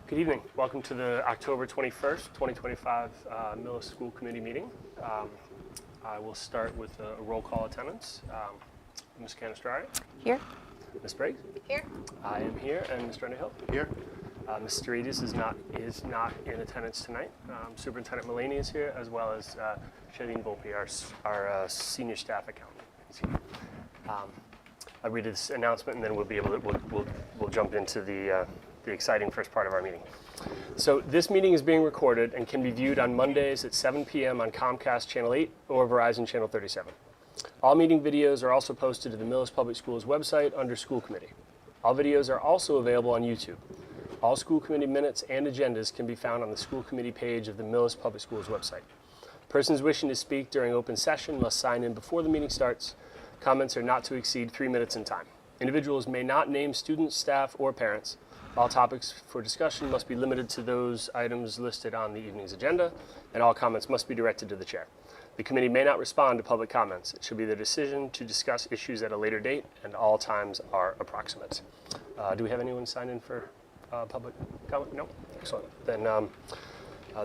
Good evening. Welcome to the October 21st, 2025 Millis School Committee meeting. I will start with a roll call attendance. Ms. Canistrari? Here. Ms. Briggs? Here. I am here, and Mr. Underhill? Here. Ms. Steridis is not in attendance tonight. Superintendent Mullaney is here, as well as Shadeen Volpe, our senior staff accountant, is here. I'll read this announcement, and then we'll jump into the exciting first part of our meeting. So this meeting is being recorded and can be viewed on Mondays at 7 p.m. on Comcast Channel 8 or Verizon Channel 37. All meeting videos are also posted to the Millis Public Schools website under School Committee. All videos are also available on YouTube. All school committee minutes and agendas can be found on the School Committee page of the Millis Public Schools website. Persons wishing to speak during open session must sign in before the meeting starts. Comments are not to exceed 3 minutes in time. Individuals may not name students, staff, or parents. All topics for discussion must be limited to those items listed on the evening's agenda, and all comments must be directed to the chair. The committee may not respond to public comments. It should be their decision to discuss issues at a later date, and all times are approximate. Do we have anyone sign in for public comment? No? Excellent. Then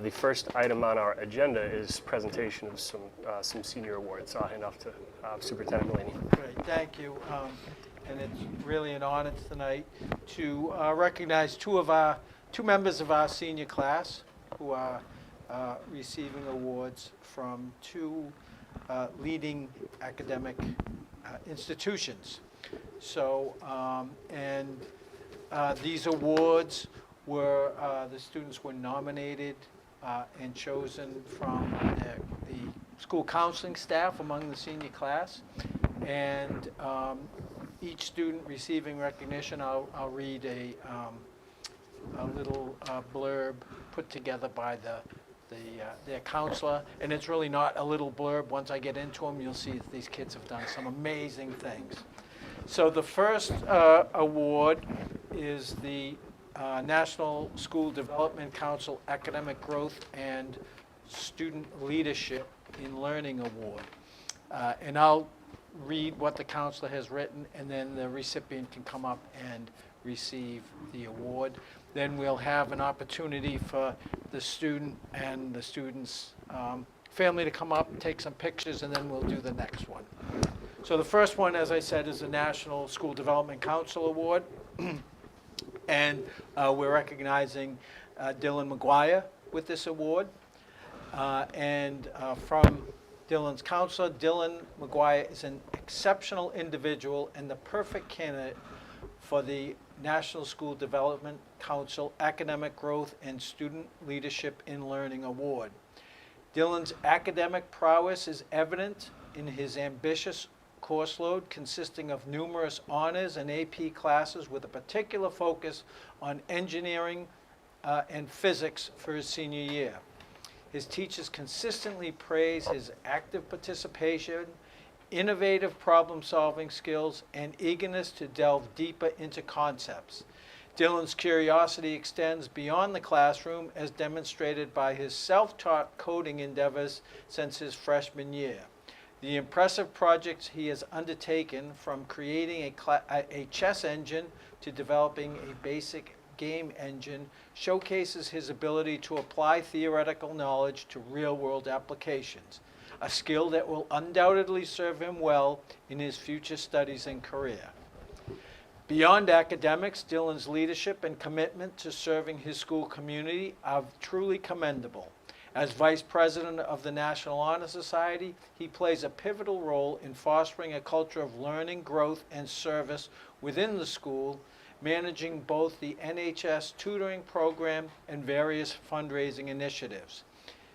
the first item on our agenda is presentation of some senior awards. So I'll hand off to Superintendent Mullaney. Great, thank you. And it's really an honor tonight to recognize two members of our senior class who are receiving awards from two leading academic institutions. So, these awards were, the students were nominated and chosen from the school counseling staff among the senior class. And each student receiving recognition, I'll read a little blurb put together by their counselor, and it's really not a little blurb. Once I get into them, you'll see that these kids have done some amazing things. So the first award is the National School Development Council Academic Growth and Student Leadership in Learning Award. And I'll read what the counselor has written, and then the recipient can come up and receive the award. Then we'll have an opportunity for the student and the student's family to come up and take some pictures, and then we'll do the next one. So the first one, as I said, is the National School Development Council Award. And we're recognizing Dylan McGuire with this award. From Dylan's counselor, Dylan McGuire is an exceptional individual and the perfect candidate for the National School Development Council Academic Growth and Student Leadership in Learning Award. Dylan's academic prowess is evident in his ambitious course load consisting of numerous honors and AP classes with a particular focus on engineering and physics for his senior year. His teachers consistently praise his active participation, innovative problem-solving skills, and eagerness to delve deeper into concepts. Dylan's curiosity extends beyond the classroom as demonstrated by his self-taught coding endeavors since his freshman year. The impressive projects he has undertaken, from creating a chess engine to developing a basic game engine, showcases his ability to apply theoretical knowledge to real-world applications, a skill that will undoubtedly serve him well in his future studies and career. Beyond academics, Dylan's leadership and commitment to serving his school community are truly commendable. As Vice President of the National Honor Society, he plays a pivotal role in fostering a culture of learning, growth, and service within the school, managing both the NHS tutoring program and various fundraising initiatives.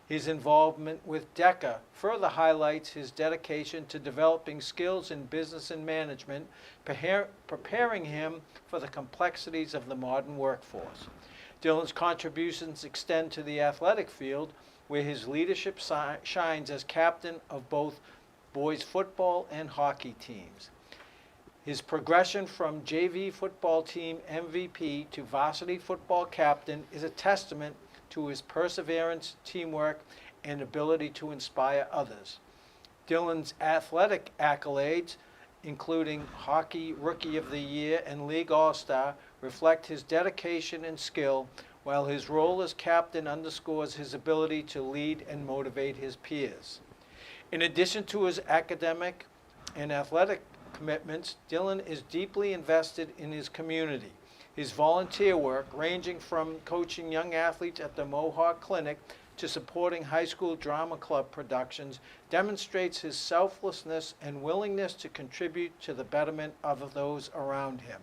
His involvement with DECA further highlights his dedication to developing skills in business and management, preparing him for the complexities of the modern workforce. Dylan's contributions extend to the athletic field, where his leadership shines as captain of both boys football and hockey teams. His progression from JV football team MVP to varsity football captain is a testament to his perseverance, teamwork, and ability to inspire others. Dylan's athletic accolades, including Hockey Rookie of the Year and League All-Star, reflect his dedication and skill while his role as captain underscores his ability to lead and motivate his peers. In addition to his academic and athletic commitments, Dylan is deeply invested in his community. His volunteer work, ranging from coaching young athletes at the Mohawk Clinic to supporting high school drama club productions, demonstrates his selflessness and willingness to contribute to the betterment of those around him.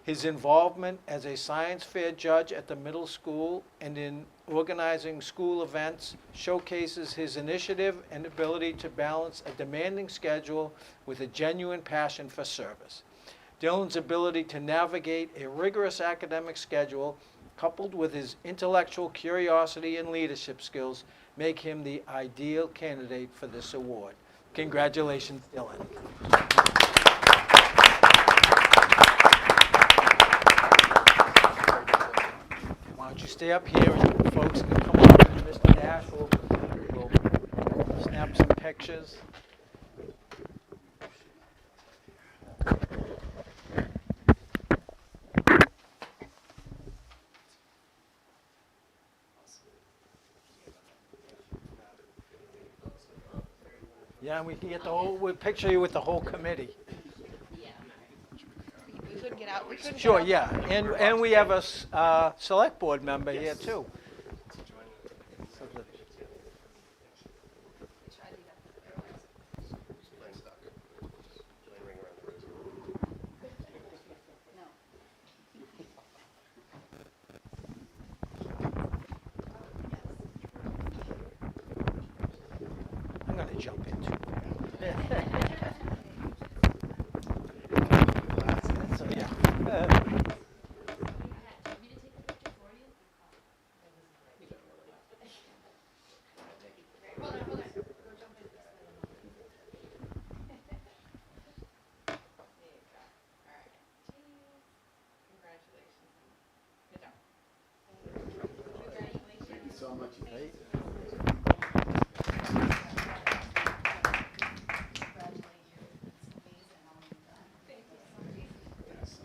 His involvement as a science fair judge at the middle school and in organizing school events showcases his initiative and ability to balance a demanding schedule with a genuine passion for service. Dylan's ability to navigate a rigorous academic schedule, coupled with his intellectual curiosity and leadership skills, make him the ideal candidate for this award. Congratulations, Dylan. Why don't you stay up here and folks can come up and Mr. Nash will snap some pictures. Yeah, and we can get the whole, we'll picture you with the whole committee. Yeah. We could get out, we could Sure, get out. yeah, and we have a select board member here too. I'm gonna jump into it. So, yeah.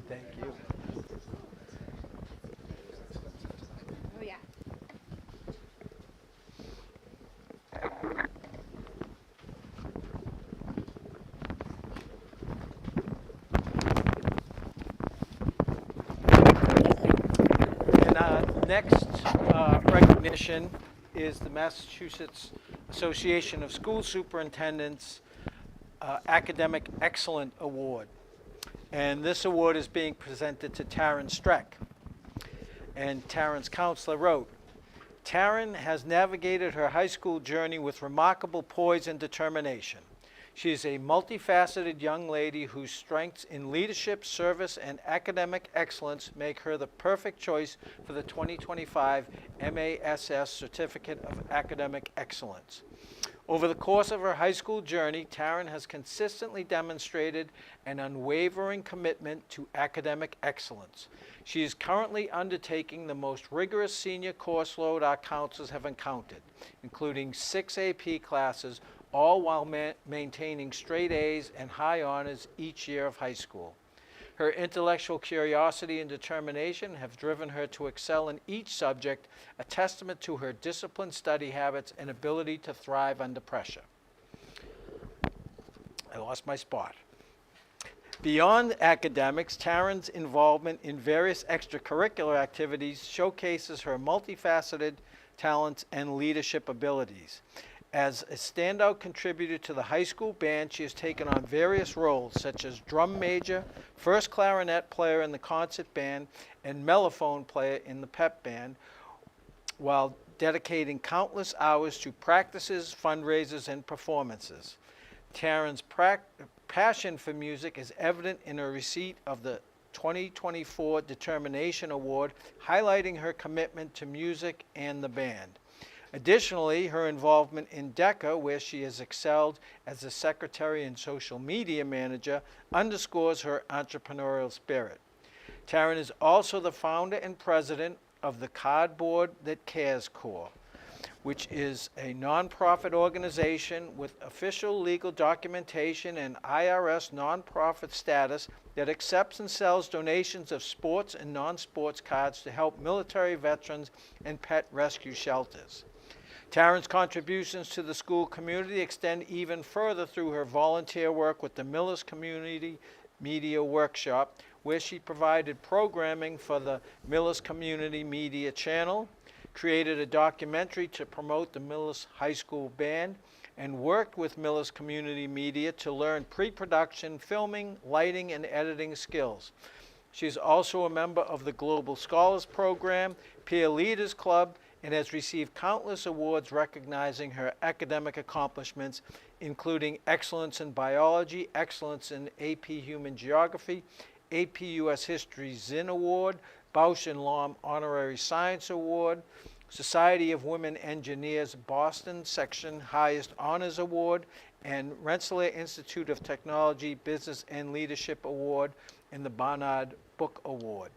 Thank you. Oh, yeah. And next recognition is the Massachusetts Association of School Superintendents Academic Excellent Award. And this award is being presented to Taryn Streck. And Taryn's counselor wrote, Taryn has navigated her high school journey with remarkable poise and determination. She is a multifaceted young lady whose strengths in leadership, service, and academic excellence make her the perfect choice for the 2025 MASS Certificate of Academic Excellence. Over the course of her high school journey, Taryn has consistently demonstrated an unwavering commitment to academic excellence. She is currently undertaking the most rigorous senior course load our counselors have encountered, including 6 AP classes, all while maintaining straight A's and high honors each year of high school. Her intellectual curiosity and determination have driven her to excel in each subject, a testament to her disciplined study habits and ability to thrive under pressure. I lost my spot. Beyond academics, Taryn's involvement in various extracurricular activities showcases her multifaceted talents and leadership abilities. As a standout contributor to the high school band, she has taken on various roles such as drum major, first clarinet player in the concert band, and mellophone player in the pep band, while dedicating countless hours to practices, fundraisers, and performances. Taryn's passion for music is evident in her receipt of the 2024 Determination Award, highlighting her commitment to music and the band. Additionally, her involvement in DECA, where she has excelled as a secretary and social media manager, underscores her entrepreneurial spirit. Taryn is also the founder and president of the Cardboard That Cares Corps, which is a nonprofit organization with official legal documentation and IRS nonprofit status that accepts and sells donations of sports and non-sports cards to help military veterans and pet rescue shelters. Taryn's contributions to the school community extend even further through her volunteer work with the Millis Community Media Workshop, where she provided programming for the Millis Community Media Channel, created a documentary to promote the Millis High School Band, and worked with Millis Community Media to learn pre-production, filming, lighting, and editing skills. She's also a member of the Global Scholars Program, Peer Leaders Club, and has received countless awards recognizing her academic accomplishments, including Excellence in Biology, Excellence in AP Human Geography, AP US History Zinn Award, Bausch and Lomb Honorary Science Award, Society of Women Engineers Boston Section Highest Honors Award, and Rensselaer Institute of Technology Business and Leadership Award, and the Barnard Book Award.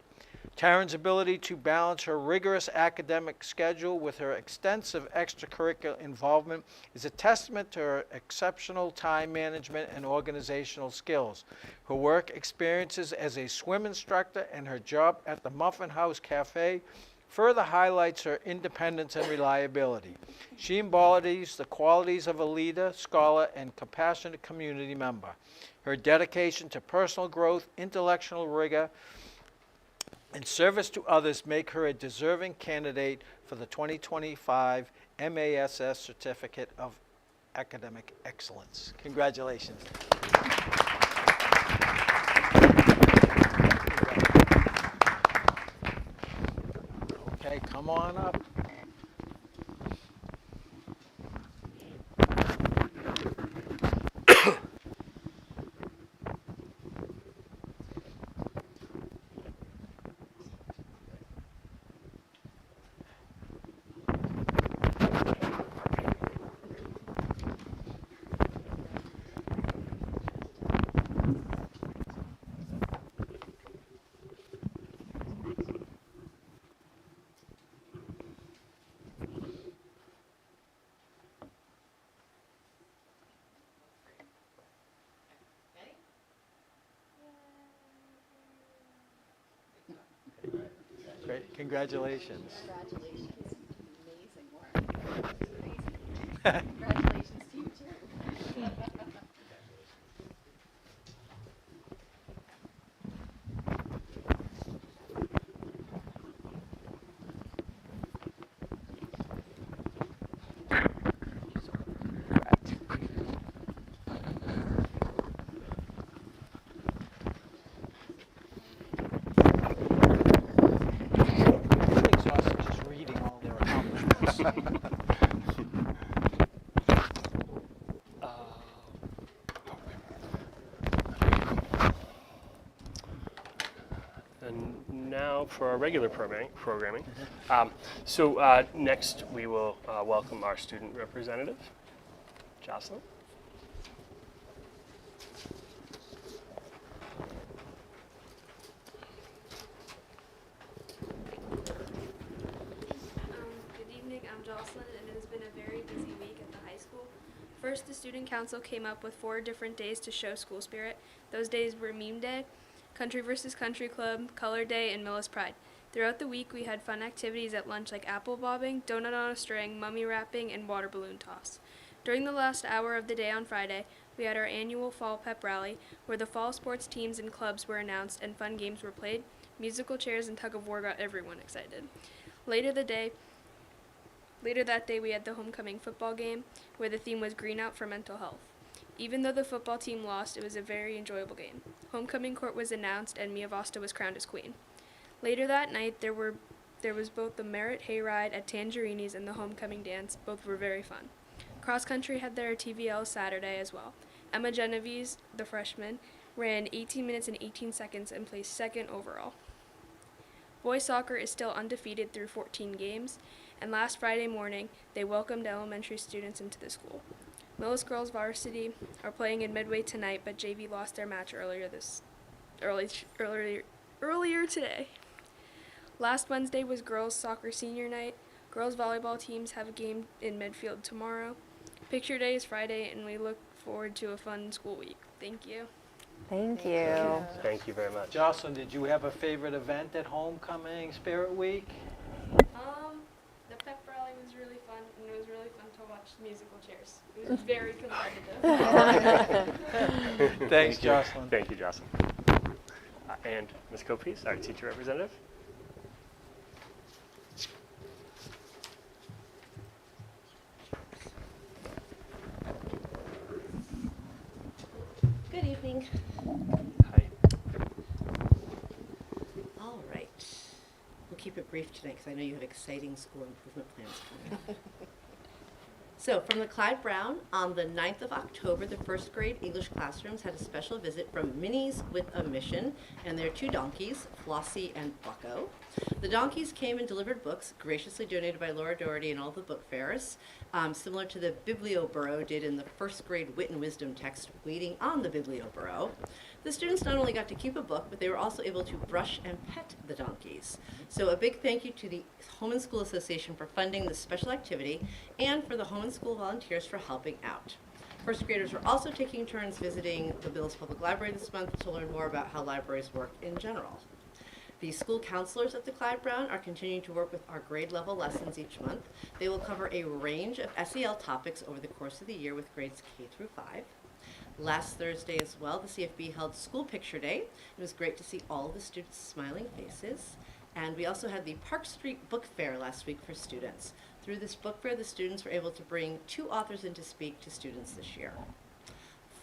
Taryn's ability to balance her rigorous academic schedule with her extensive extracurricular involvement is a testament to her exceptional time management and organizational skills. Her work experiences as a swim instructor and her job at the Muffin House Cafe further highlights her independence and reliability. She embodies the qualities of a leader, scholar, and compassionate community member. Her dedication to personal growth, intellectual rigor, and service to others make her a deserving candidate for the 2025 MASS Certificate of Academic Excellence. Congratulations. Okay, come on up. Great, congratulations. Congratulations. Amazing work. Congratulations to you too. I'm exhausted just reading all their accomplishments. And now for our regular programming. Next we will welcome our student representative, Jocelyn. Good evening, I'm Jocelyn, and it has been a very busy week at the high school. First, the student council came up with 4 different days to show school spirit. Those days were Meme Day, Country vs. Country Club, Color Day, and Millis Pride. Throughout the week, we had fun activities at lunch like apple bobbing, donut on a string, mummy wrapping, and water balloon toss. During the last hour of the day on Friday, we had our annual Fall Pep Rally, where the fall sports teams and clubs were announced and fun games were played. Musical chairs and tug of war got everyone excited. Later that day, we had the homecoming football game, where the theme was Green Out for Mental Health. Even though the football team lost, it was a very enjoyable game. Homecoming court was announced, and Mia Vosta was crowned as queen. Later that night, there was both the Merit Hayride at Tangerini's and the homecoming dance. Both were very fun. Cross country had their TVL Saturday as well. Emma Genovese, the freshman, ran 18 minutes and 18 seconds and placed second overall. Boys soccer is still undefeated through 14 games, and last Friday morning, they welcomed elementary students into the school. Millis girls varsity are playing in Midway tonight, but JV lost their match earlier today. Last Wednesday was girls soccer senior night. Girls volleyball teams have a game in midfield tomorrow. Picture day is Friday, and we look forward to a fun school week. Thank you. Thank you. Thank you very much. Jocelyn, did you have a favorite event at Homecoming Spirit Week? The pep rally was really fun, and it was really fun to watch musical chairs. It was very competitive. Thanks, Thank you. Jocelyn. Thank you, Jocelyn. And Ms. Copese, our teacher representative. Good evening. Hi. All right. We'll keep it brief tonight because I know you have exciting school improvement plans coming up. So, from the Clyde Brown, on the 9th of October, the first grade English classrooms had a special visit from Millis with a Mission and their 2 donkeys, Flossie and Bucko. The donkeys came and delivered books, graciously donated by Laura Doherty and all the book fairs, similar to the Biblioburo did in the first grade Wit and Wisdom text, Waiting on the Biblioburo. The students not only got to keep a book, but they were also able to brush and pet the donkeys. So a big thank you to the Home and School Association for funding this special activity and for the Home and School volunteers for helping out. First graders were also taking turns visiting the Millis Public Library this month to learn more about how libraries work in general. The school counselors at the Clyde Brown are continuing to work with our grade level lessons each month. They will cover a range of SEL topics over the course of the year with grades K through 5. Last Thursday as well, the CFB held School Picture Day. It was great to see all of the students' smiling faces. And we also had the Park Street Book Fair last week for students. Through this book fair, the students were able to bring 2 authors in to speak to students this year.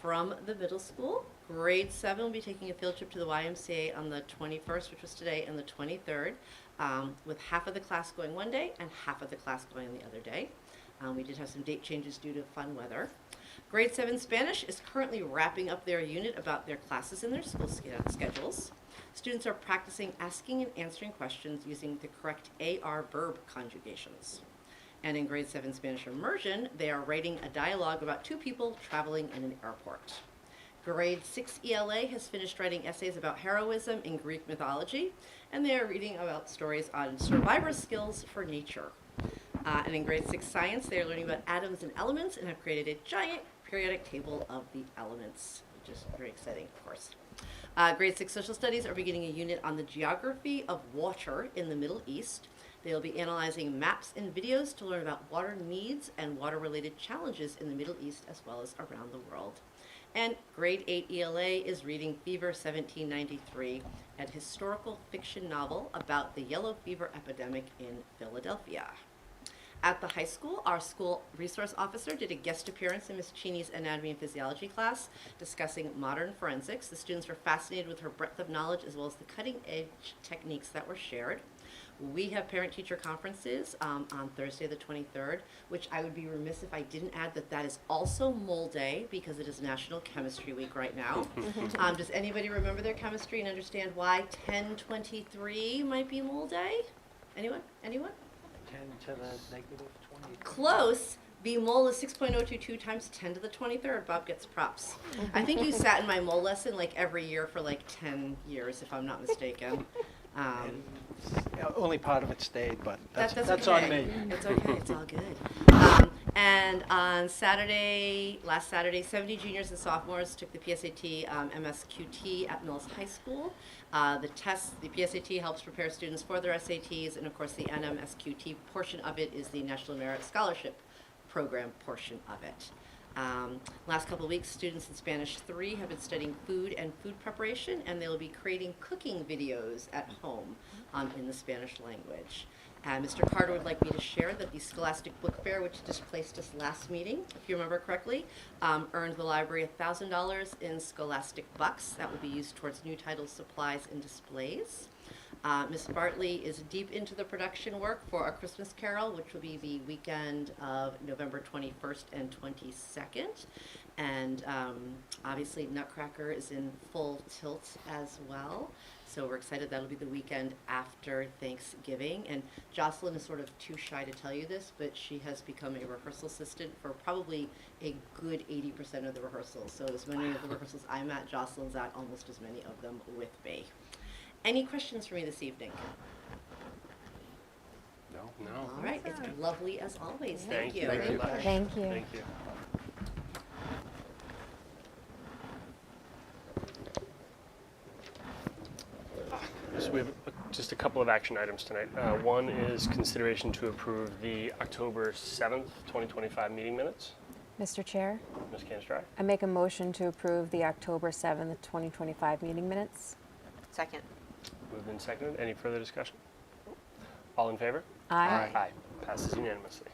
From the middle school, grade 7 will be taking a field trip to the YMCA on the 21st, which was today, and the 23rd, with half of the class going one day and half of the class going the other day. We did have some date changes due to fun weather. Grade 7 Spanish is currently wrapping up their unit about their classes and their school schedules. Students are practicing asking and answering questions using the correct AR verb conjugations. And in grade 7 Spanish Immersion, they are writing a dialogue about 2 people traveling in an airport. Grade 6 ELA has finished writing essays about heroism in Greek mythology, and they are reading about stories on survivor skills for nature. And in grade 6 Science, they are learning about atoms and elements and have created a giant periodic table of the elements, which is very exciting, of course. Grade 6 Social Studies are beginning a unit on the geography of water in the Middle East. They'll be analyzing maps and videos to learn about water needs and water-related challenges in the Middle East as well as around the world. And grade 8 ELA is reading Fever 1793, a historical fiction novel about the yellow fever epidemic in Philadelphia. At the high school, our school resource officer did a guest appearance in Ms. Cheney's anatomy and physiology class discussing modern forensics. The students were fascinated with her breadth of knowledge as well as the cutting-edge techniques that were shared. We have parent-teacher conferences on Thursday the 23rd, which I would be remiss if I didn't add that that is also Mole Day because it is National Chemistry Week right now. Does anybody remember their chemistry and understand why 1023 might be Mole Day? Anyone? Anyone? 10 to the negative 20. Close. B mole is 6.022 times 10 to the 23rd. Bob gets props. I think you sat in my mole lesson like every year for like 10 years, if I'm not mistaken. Only part of it stayed, but that's okay. on me. It's okay. It's all good. And on last Saturday, 70 juniors and sophomores took the PSAT MSQT at Millis High School. The PSAT helps prepare students for their SATs, and of course the NMSQT portion of it is the National Merit Scholarship Program portion of it. Last couple of weeks, students in Spanish 3 have been studying food and food preparation, and they will be creating cooking videos at home in the Spanish language. Mr. Carter would like me to share that the Scholastic Book Fair, which displaced us last meeting, if you remember correctly, earned the library $1,000 in Scholastic Bucks. That will be used towards new titles, supplies, and displays. Ms. Bartley is deep into the production work for A Christmas Carol, which will be the weekend of November 21st and 22nd. And obviously Nutcracker is in full tilt as well. So we're excited that'll be the weekend after Thanksgiving. And Jocelyn is sort of too shy to tell you this, but she has become a rehearsal assistant for probably a good 80% of the rehearsals. So as many of the rehearsals I'm at, Jocelyn's at almost as many of them with me. Any questions for me this evening? No. All right, it's been lovely as always. Thank you you. very much. Thank you. Thank you. So we have just a couple of action items tonight. One is consideration to approve the October 7th, 2025 meeting minutes. Mr. Chair, Ms. Canistrai? I make a motion to approve the October 7th, 2025 meeting minutes. Second. Moved and seconded. Any further discussion? All in favor? Aye. Aye. Passes unanimously.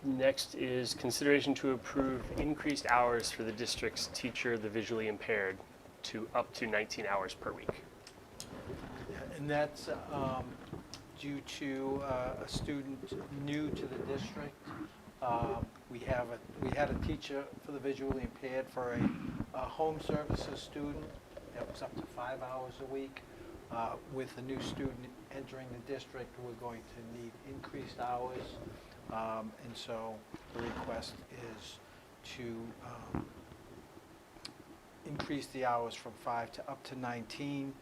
Next is consideration to approve increased hours for the district's teacher, the visually impaired, to up to 19 hours per week. And that's due to a student new to the district. We had a teacher for the visually impaired for a home services student that was up to 5 hours a week. With a new student entering the district, we're going to need increased hours. And so the request is to increase the hours from 5 to up to 19.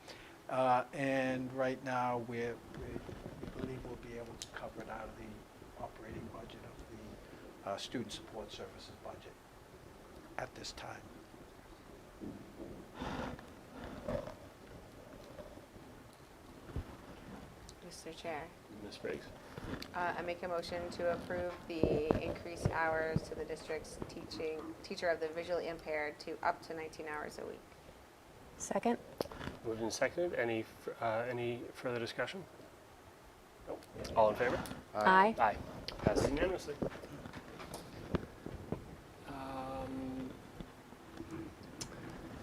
And right now, we believe we'll be able to cover it out of the operating budget of the student support services budget at this time. Mr. Chair, Ms. Briggs? I make a motion to approve the increased hours to the district's teacher of the visually impaired to up to 19 hours a week. Second? Moved and seconded. Any further discussion? Nope. All in favor? Aye. Aye. Passes unanimously.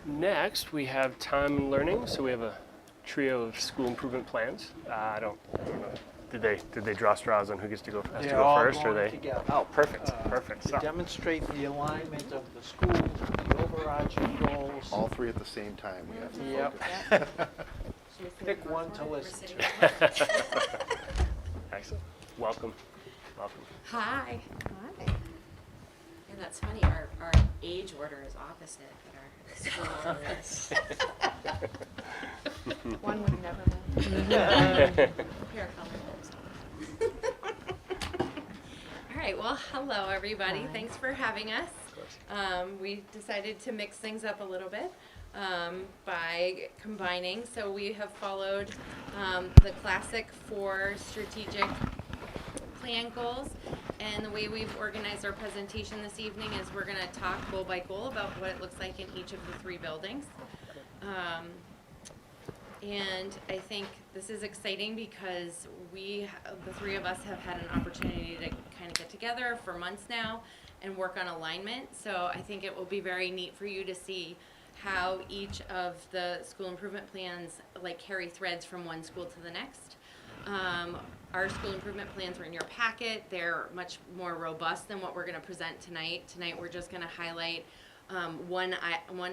Next, we have time and learning. So we have a trio of school improvement plans. I don't know. Did they draw straws on who gets to go has to They're go all first, or going they? together. Oh, perfect. Perfect. To So, demonstrate the alignment of the schools, the overarching goals. All three at the same time, we have to Yep. focus. Pick one to listen to. excellent. Welcome. Welcome. Hi. Hi. And that's funny, our age order is opposite, but our school order is. One would never know. Here, All right, well, hello, everybody. Hi. Thanks for having us. Of course. We decided to mix things up a little bit by combining. So we have followed the classic 4 strategic plan goals. And the way we've organized our presentation this evening is we're going to talk goal by goal about what it looks like in each of the 3 buildings. And I think this is exciting because the 3 of us have had an opportunity to kind of get together for months now and work on alignment. So I think it will be very neat for you to see how each of the school improvement plans carry threads from one school to the next. Our school improvement plans are in your packet. They're much more robust than what we're going to present tonight. Tonight we're just going to highlight one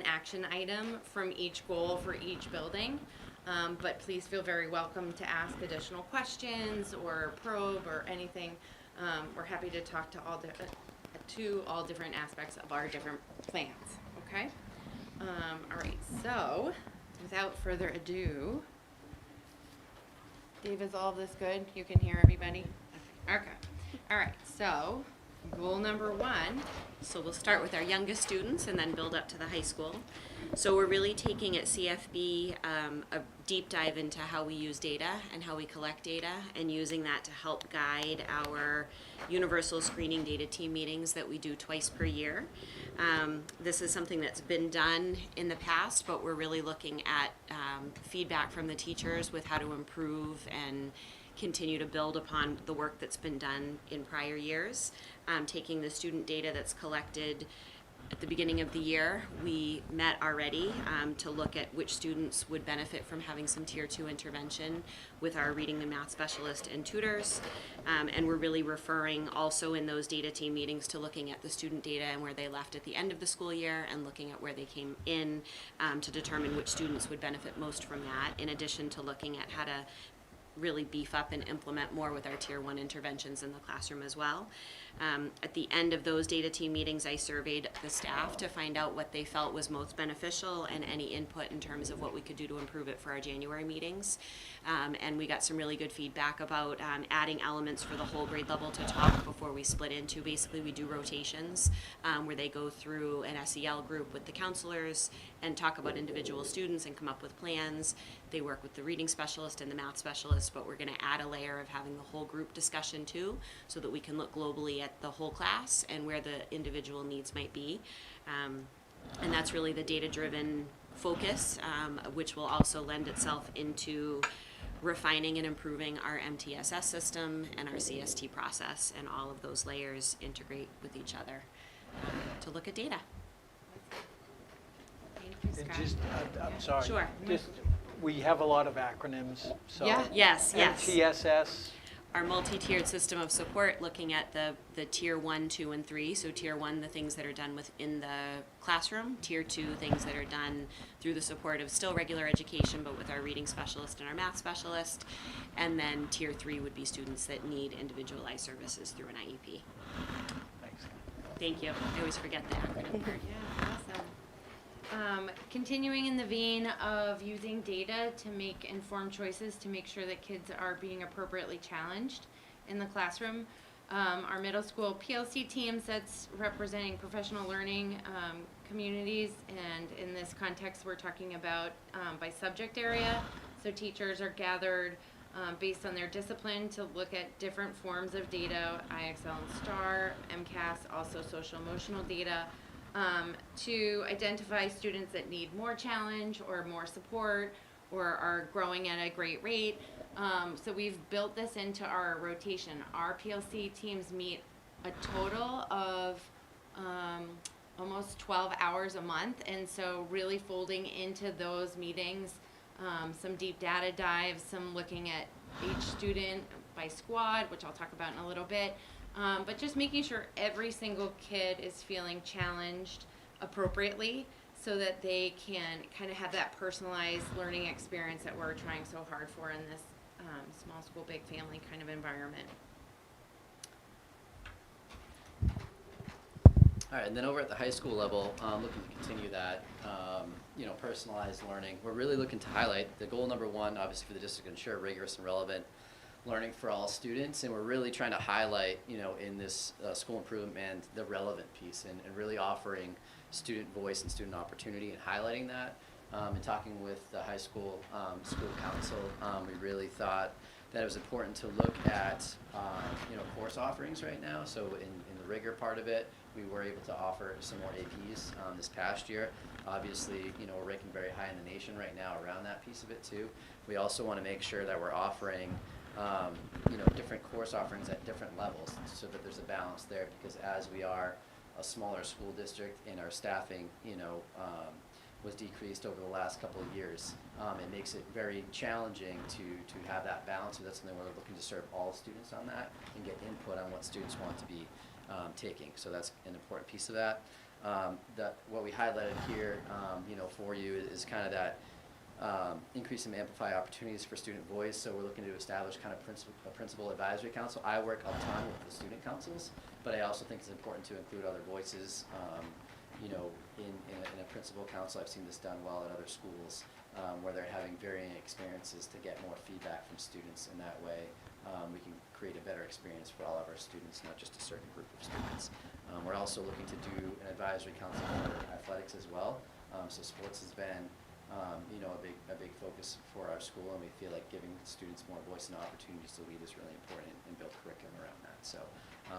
action item from each goal for each building. But please feel very welcome to ask additional questions or probe or anything. We're happy to talk to all different aspects of our different plans. Okay? All right. So, without further ado, Dave, is all of this good? You can hear everybody? Okay. All right. So, goal number 1. So we'll start with our youngest students and then build up to the high school. So we're really taking at CFB a deep dive into how we use data and how we collect data and using that to help guide our universal screening data team meetings that we do twice per year. This is something that's been done in the past, but we're really looking at feedback from the teachers with how to improve and continue to build upon the work that's been done in prior years. Taking the student data that's collected at the beginning of the year, we met already to look at which students would benefit from having some Tier 2 intervention with our reading and math specialist and tutors. And we're really referring also in those data team meetings to looking at the student data and where they left at the end of the school year and looking at where they came in to determine which students would benefit most from that, in addition to looking at how to really beef up and implement more with our Tier 1 interventions in the classroom as well. At the end of those data team meetings, I surveyed the staff to find out what they felt was most beneficial and any input in terms of what we could do to improve it for our January meetings. And we got some really good feedback about adding elements for the whole grade level to talk before we split into. Basically, we do rotations where they go through an SEL group with the counselors and talk about individual students and come up with plans. They work with the reading specialist and the math specialist, but we're going to add a layer of having the whole group discussion too, so that we can look globally at the whole class and where the individual needs might be. And that's really the data-driven focus, which will also lend itself into refining and improving our MTSS system and our CST process, and all of those layers integrate with each other to look at data. Thank you, And Scott. just, I'm sorry. Sure. Just, we have a lot of acronyms, so. Yeah. Yes. MTSS, Our multi-tiered system of support, looking at the tier 1, 2, and 3. So tier 1, the things that are done within the classroom. Tier 2, things that are done through the support of still regular education, but with our reading specialist and our math specialist. And then tier 3 would be students that need individualized services through an IEP. thanks. Thank you. I always forget the acronym part. Yeah, awesome. Continuing in the vein of using data to make informed choices to make sure that kids are being appropriately challenged in the classroom, our middle school PLC team that's representing professional learning communities, and in this context we're talking about by subject area. So teachers are gathered based on their discipline to look at different forms of data, IXL and STAR, MCAS, also social emotional data, to identify students that need more challenge or more support or are growing at a great rate. So we've built this into our rotation. Our PLC teams meet a total of almost 12 hours a month, and so really folding into those meetings some deep data dives, some looking at each student by squad, which I'll talk about in a little bit. But just making sure every single kid is feeling challenged appropriately so that they can kind of have that personalized learning experience that we're trying so hard for in this small school, big family kind of environment. All right, and then over at the high school level, looking to continue that, personalized learning. We're really looking to highlight the goal number 1, obviously for the district, ensure rigorous and relevant learning for all students, and we're really trying to highlight, in this school improvement, the relevant piece, and really offering student voice and student opportunity and highlighting that. And talking with the high school school council, we really thought that it was important to look at, course offerings right now. So in the rigor part of it, we were able to offer some more APs this past year. Obviously, we're ranking very high in the nation right now around that piece of it too. We also want to make sure that we're offering different course offerings at different levels so that there's a balance there, because as we are a smaller school district and our staffing, was decreased over the last couple of years, it makes it very challenging to have that balance. So that's something we're looking to serve all students on that and get input on what students want to be taking. So that's an important piece of that. What we highlighted here, for you is kind of that increase and amplify opportunities for student voice. So we're looking to establish kind of a principal advisory council. I work a ton with the student councils, but I also think it's important to include other voices. In a principal council, I've seen this done well at other schools, where they're having varying experiences to get more feedback from students. In that way, we can create a better experience for all of our students, not just a certain group of students. We're also looking to do an advisory council for athletics as well. So sports has been a big focus for our school, and we feel like giving students more voice and opportunities to lead is really important, and build curriculum around that. So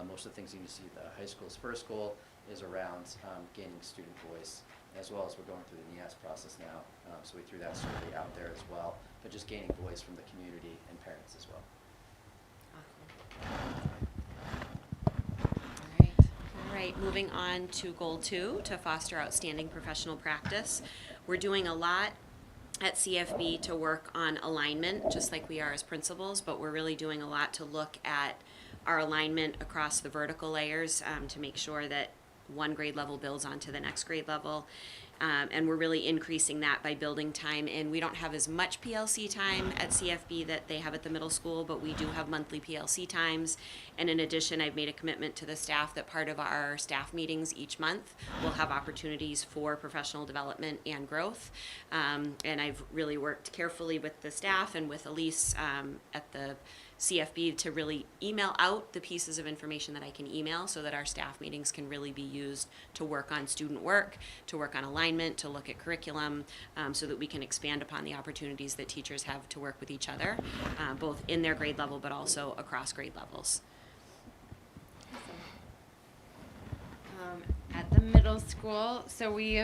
most of the things you can see at the high school's first goal is around gaining student voice, as well as we're going through the NEAS process now. So we threw that survey out there as well, but just gaining voice from the community and parents as well. All right, moving on to goal 2, to foster outstanding professional practice. We're doing a lot at CFB to work on alignment, just like we are as principals, but we're really doing a lot to look at our alignment across the vertical layers, to make sure that one grade level builds onto the next grade level. And we're really increasing that by building time in. We don't have as much PLC time at CFB that they have at the middle school, but we do have monthly PLC times. And in addition, I've made a commitment to the staff that part of our staff meetings each month will have opportunities for professional development and growth. And I've really worked carefully with the staff and with Elise at the CFB to really email out the pieces of information that I can email so that our staff meetings can really be used to work on student work, to work on alignment, to look at curriculum, so that we can expand upon the opportunities that teachers have to work with each other, both in their grade level but also across grade levels. At the middle school, so we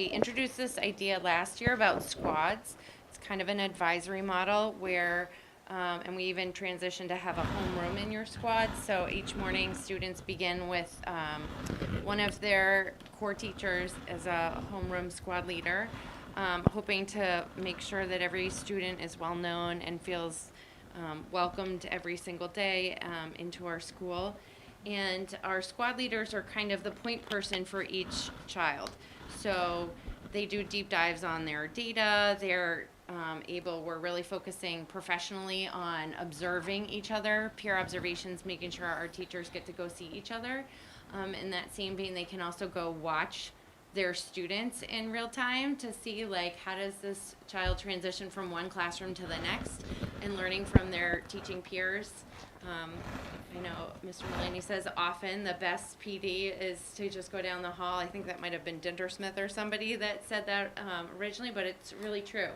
introduced this idea last year about squads. It's kind of an advisory model where and we even transitioned to have a homeroom in your squad. So each morning, students begin with one of their core teachers as a homeroom squad leader, hoping to make sure that every student is well known and feels welcomed every single day into our school. And our squad leaders are kind of the point person for each child. So they do deep dives on their data. We're really focusing professionally on observing each other, peer observations, making sure our teachers get to go see each other. In that same vein, they can also go watch their students in real time to see, like, how does this child transition from one classroom to the next, and learning from their teaching peers. I know Mr. Mulaney says often the best PD is to just go down the hall. I think that might have been Dintersmith or somebody that said that originally, but it's really true.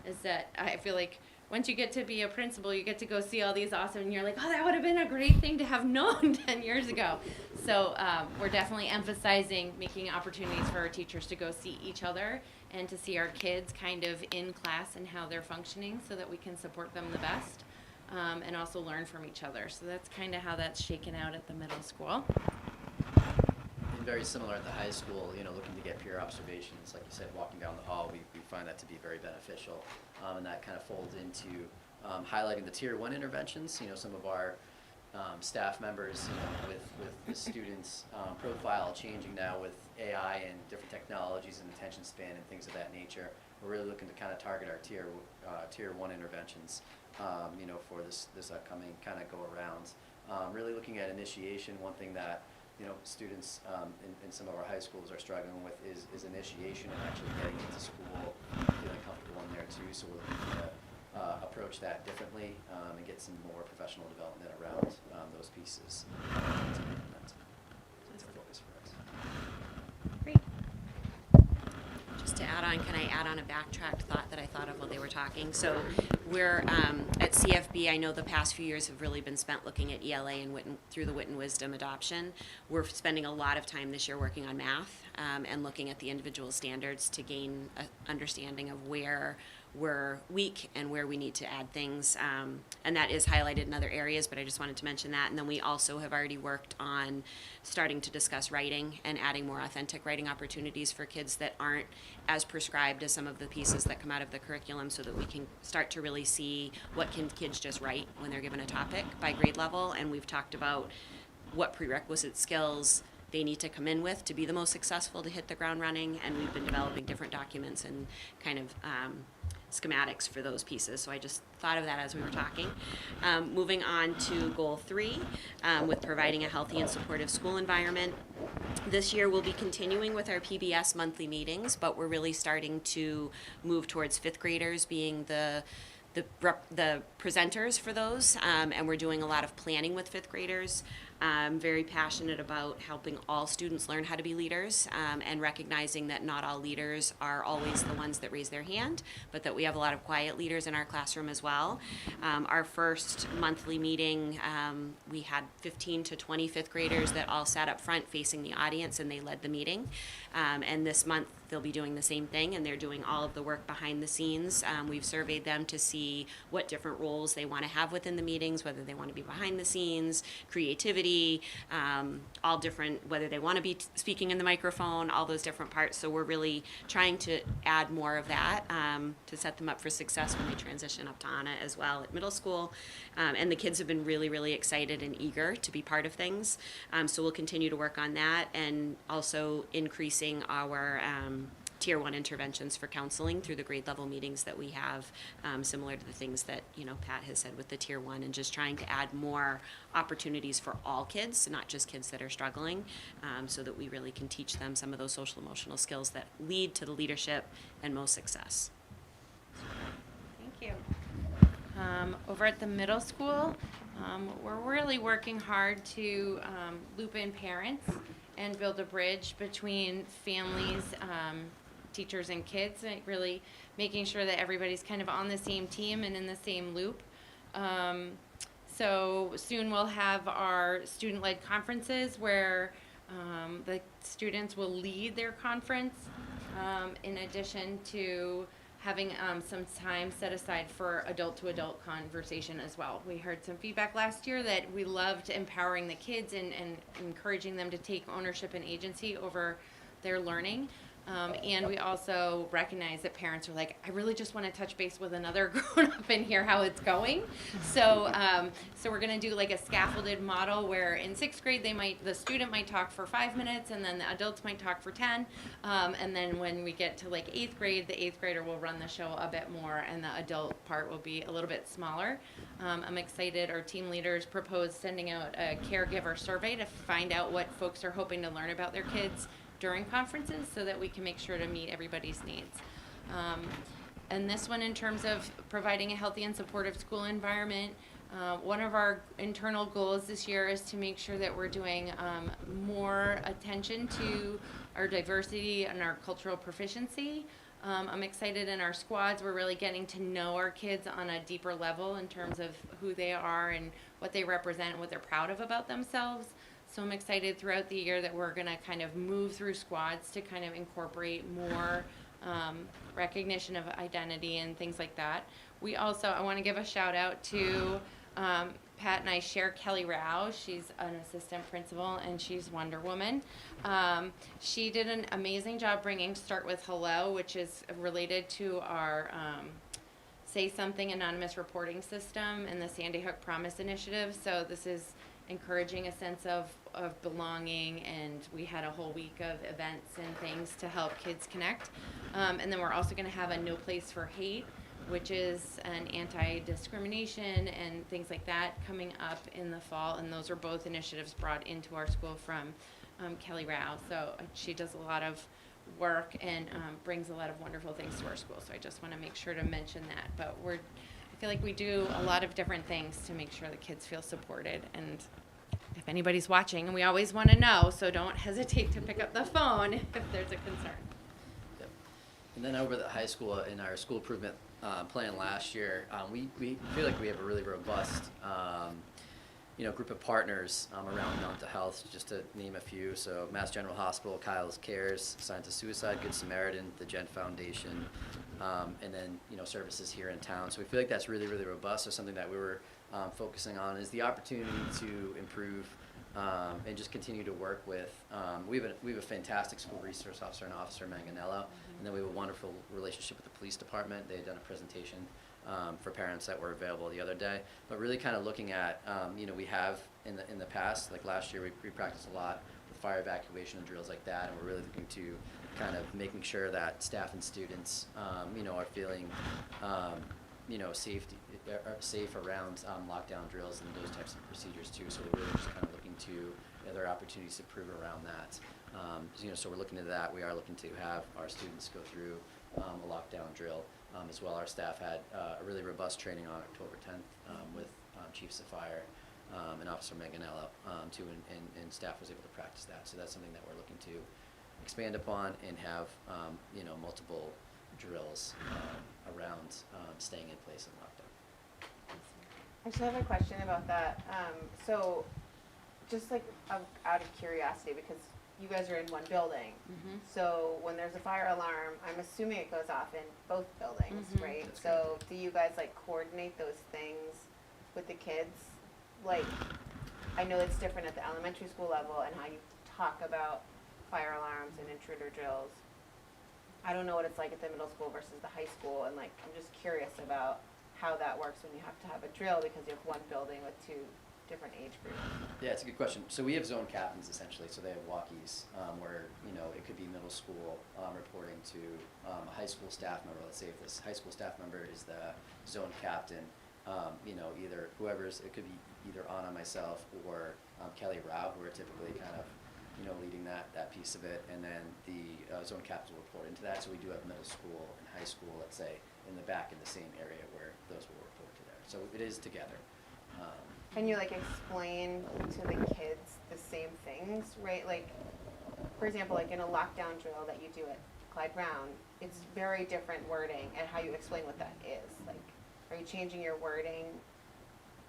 Is that I feel like once you get to be a principal, you get to go see all these awesome, and you're like, oh, that would have been a great thing to have known 10 years ago. So we're definitely emphasizing making opportunities for our teachers to go see each other and to see our kids kind of in class and how they're functioning so that we can support them the best and also learn from each other. So that's kind of how that's shaken out at the middle school. And very similar at the high school, looking to get peer observations, like you said, walking down the hall, we find that to be very beneficial. And that kind of folds into highlighting the Tier 1 interventions. Some of our staff members, with the students' profile changing now with AI and different technologies and attention span and things of that nature. We're really looking to kind of target our Tier 1 interventions, for this upcoming kind of go around. Really looking at initiation. One thing that students in some of our high schools are struggling with is initiation and actually getting into school, feeling comfortable in there too. So we're looking to approach that differently and get some more professional development around those pieces. That's our focus for us. Great. Just to add on, can I add on a backtracked thought that I thought of while they were talking? So we're at CFB, I know the past few years have really been spent looking at ELA and through the Wit and Wisdom adoption. We're spending a lot of time this year working on math and looking at the individual standards to gain an understanding of where we're weak and where we need to add things. And that is highlighted in other areas, but I just wanted to mention that. And then we also have already worked on starting to discuss writing and adding more authentic writing opportunities for kids that aren't as prescribed as some of the pieces that come out of the curriculum, so that we can start to really see what can kids just write when they're given a topic by grade level. And we've talked about what prerequisite skills they need to come in with to be the most successful to hit the ground running. And we've been developing different documents and kind of schematics for those pieces. So I just thought of that as we were talking. Moving on to goal 3, with providing a healthy and supportive school environment. This year we'll be continuing with our PBS monthly meetings, but we're really starting to move towards 5th graders being the presenters for those, and we're doing a lot of planning with 5th graders. I'm very passionate about helping all students learn how to be leaders, and recognizing that not all leaders are always the ones that raise their hand, but that we have a lot of quiet leaders in our classroom as well. Our first monthly meeting, we had 15 to 20 5th graders that all sat up front facing the audience, and they led the meeting. And this month they'll be doing the same thing, and they're doing all of the work behind the scenes. We've surveyed them to see what different roles they want to have within the meetings, whether they want to be behind the scenes, creativity, ready, all different, whether they want to be speaking in the microphone, all those different parts. So we're really trying to add more of that to set them up for success when they transition up to Anna as well at middle school. And the kids have been really, really excited and eager to be part of things. So we'll continue to work on that, and also increasing our Tier 1 interventions for counseling through the grade level meetings that we have, similar to the things that, Pat has said with the Tier 1, and just trying to add more opportunities for all kids, not just kids that are struggling, so that we really can teach them some of those social emotional skills that lead to the leadership and most success. Thank you. Over at the middle school, we're really working hard to loop in parents and build a bridge between families, teachers and kids, and really making sure that everybody's kind of on the same team and in the same loop. So soon we'll have our student-led conferences where the students will lead their conference, in addition to having some time set aside for adult-to-adult conversation as well. We heard some feedback last year that we loved empowering the kids and encouraging them to take ownership and agency over their learning. And we also recognize that parents are like, I really just want to touch base with another grown-up and hear how it's going. So, so we're going to do like a scaffolded model where in 6th grade the student might talk for 5 minutes, and then the adults might talk for 10. And then when we get to like 8th grade, the 8th grader will run the show a bit more, and the adult part will be a little bit smaller. I'm excited. Our team leaders proposed sending out a caregiver survey to find out what folks are hoping to learn about their kids during conferences, so that we can make sure to meet everybody's needs. And this one, in terms of providing a healthy and supportive school environment, one of our internal goals this year is to make sure that we're doing more attention to our diversity and our cultural proficiency. I'm excited in our squads. We're really getting to know our kids on a deeper level in terms of who they are and what they represent and what they're proud of about themselves. So I'm excited throughout the year that we're going to kind of move through squads to kind of incorporate more recognition of identity and things like that. We also, I want to give a shout out to Pat and I share Kelly Rao. She's an assistant principal and she's Wonder Woman. She did an amazing job bringing Start With Hello, which is related to our Say Something anonymous reporting system and the Sandy Hook Promise Initiative. So this is encouraging a sense of belonging, and we had a whole week of events and things to help kids connect. And then we're also going to have a No Place for Hate, which is an anti-discrimination and things like that coming up in the fall, and those are both initiatives brought into our school from Kelly Rao. So she does a lot of work and brings a lot of wonderful things to our school, so I just want to make sure to mention that. But I feel like we do a lot of different things to make sure the kids feel supported, and if anybody's watching, and we always want to know, so don't hesitate to pick up the phone if there's a concern. Yep. And then over at the high school, in our school improvement plan last year, we feel like we have a really robust group of partners around mental health, just to name a few. So Mass General Hospital, Kyle's Cares, Signs of Suicide, Good Samaritan, the Gen Foundation, and then services here in town. So we feel like that's really, really robust. So something that we were focusing on is the opportunity to improve and just continue to work with. We have a fantastic school resource officer and Officer Manganello, and then we have a wonderful relationship with the police department. They had done a presentation for parents that were available the other day, but really kind of looking at, we have in the past, like last year, we practiced a lot with fire evacuation and drills like that, and we're really looking to kind of making sure that staff and students, are feeling, safe around lockdown drills and those types of procedures too. So we're really just kind of looking to other opportunities to improve around that. So we're looking into that. We are looking to have our students go through a lockdown drill as well. Our staff had a really robust training on October 10th with Chiefs of Fire and Officer Manganello too, and staff was able to practice that. So that's something that we're looking to expand upon and have multiple drills around staying in place in lockdown. I just have a question about that. So, just like out of curiosity, because you guys are in one building, so when there's a fire alarm, I'm assuming it goes off in both buildings, right? That's So, do you guys like coordinate those things with the kids? Like, I know it's different at the elementary school level and how you talk about fire alarms and intruder drills. I don't know what it's like at the middle school versus the high school, and like, I'm just curious about how that works when you have to have a drill because you have one building with two different age groups. Yeah, it's a good question. So we have zone captains essentially, so they have walkies, where, you know, it could be middle school, reporting to, a high school staff member. Let's say if this high school staff member is the zone captain, you know, either it could be either Anna, myself, or, Kelly Rao, who are typically kind of, you know, leading that piece of it, and then the, zone captains will report into that. So we do have middle school and high school, let's say, in the back in the same area where those will report to there. So it is together. Can you like explain to the kids the same things, right? Like, for example, like in a lockdown drill that you do at Clyde Brown, it's very different wording and how you explain what that is. Like, are you changing your wording?